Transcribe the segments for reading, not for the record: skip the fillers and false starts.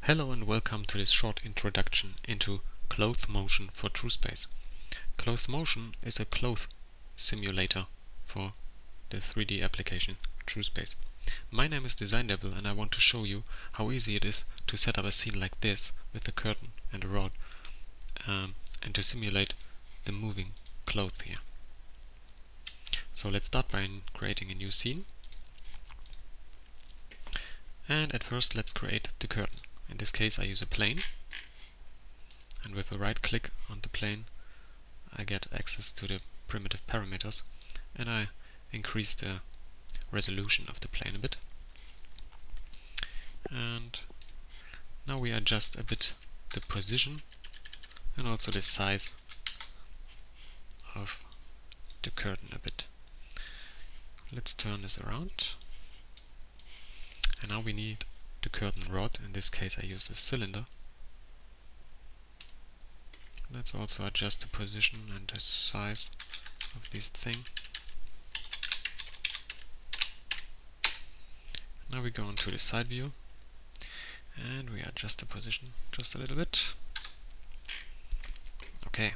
Hello and welcome to this short introduction into clothmotion for TrueSpace. Clothmotion is a cloth simulator for the 3D application TrueSpace. My name is designdevil and I want to show you how easy it is to set up a scene like this with a curtain and a rod and to simulate the moving clothes here. So let's start by creating a new scene. And at first let's create the curtain. In this case I use a plane, and with a right click on the plane I get access to the primitive parameters and I increase the resolution of the plane a bit. And now we adjust a bit the position and also the size of the curtain a bit. Let's turn this around. And now we need the curtain rod. In this case I use a cylinder. Let's also adjust the position and the size of this thing. Now we go on to the side view and we adjust the position just a little bit. Okay.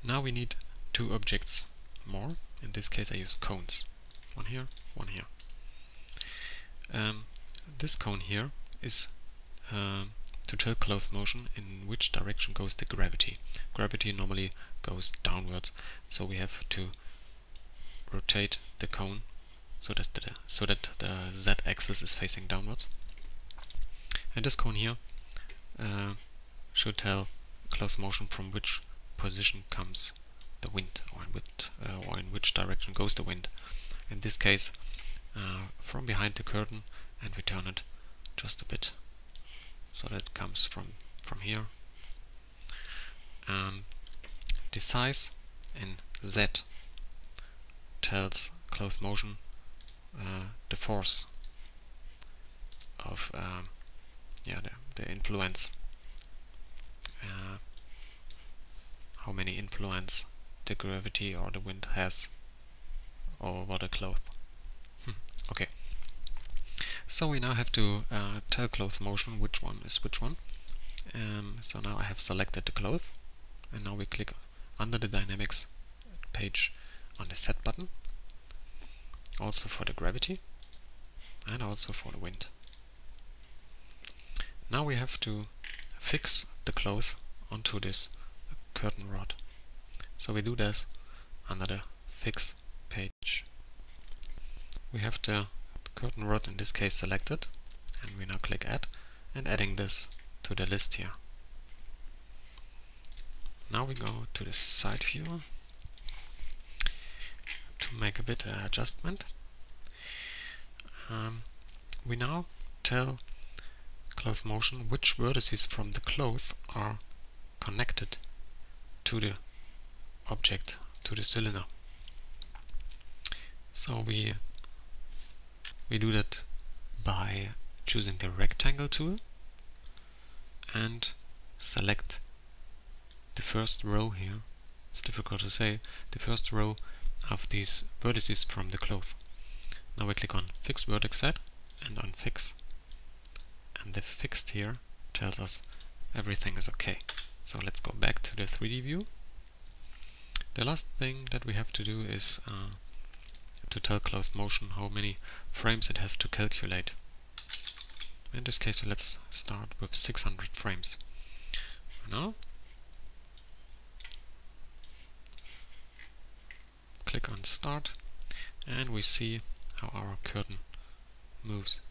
Now we need two objects more. In this case I use cones. One here, one here. This cone here is to tell clothmotion in which direction goes the gravity. Gravity normally goes downwards, so we have to rotate the cone so that the z-axis is facing downwards. And this cone here should tell clothmotion from which position comes the wind, or in which direction goes the wind. In this case, from behind the curtain, and we turn it just a bit so that it comes from here. The size in Z tells clothmotion the force of the influence, how many influence the gravity or the wind has over the cloth. Okay. So we now have to tell clothmotion which one is which one. So now I have selected the cloth, and now we click under the dynamics page on the set button, also for the gravity and also for the wind. Now we have to fix the cloth onto this curtain rod. So we do this under the fix page. We have the curtain rod in this case selected, and we now click add, and adding this to the list here. Now we go to the side view to make a bit of adjustment. We now tell clothmotion which vertices from the cloth are connected to the object, to the cylinder. So we do that by choosing the rectangle tool and select the first row here. It's difficult to say. The first row of these vertices from the cloth. Now we click on Fix Vertex Set and on Fix. And the fixed here tells us everything is okay. So let's go back to the 3D view. The last thing that we have to do is to tell clothmotion how many frames it has to calculate. In this case let's start with 600 frames. Now click on Start and we see how our curtain moves.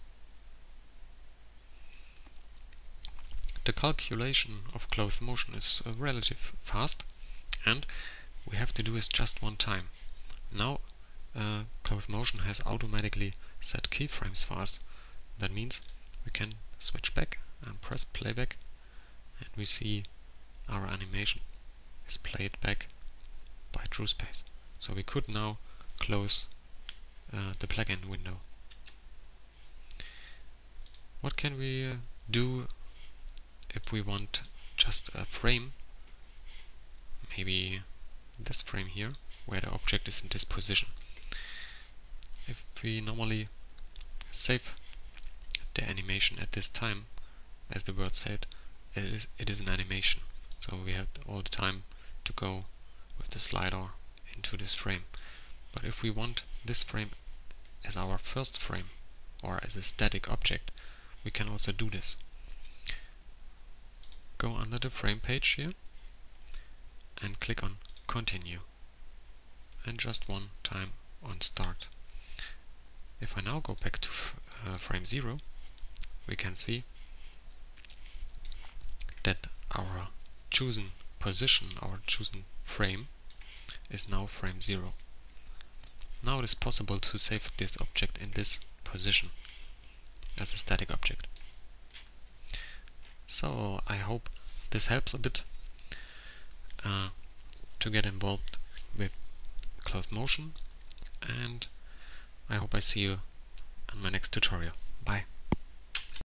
The calculation of clothmotion is relatively fast, and we have to do this just one time. Now clothmotion has automatically set keyframes for us. That means we can switch back and press playback, and we see our animation is played back by TrueSpace. So we could now close the plugin window. What can we do if we want just a frame? Maybe this frame here, where the object is in this position. If we normally save the animation at this time, as the word said, it is an animation. So we have all the time to go with the slider into this frame. But if we want this frame as our first frame or as a static object, we can also do this. Go under the frame page here and click on continue, and just one time on start. If I now go back to frame 0, we can see that our chosen position, our chosen frame, is now frame 0. Now it is possible to save this object in this position as a static object. So I hope this helps a bit to get involved with clothmotion, and I hope I see you on my next tutorial. Bye.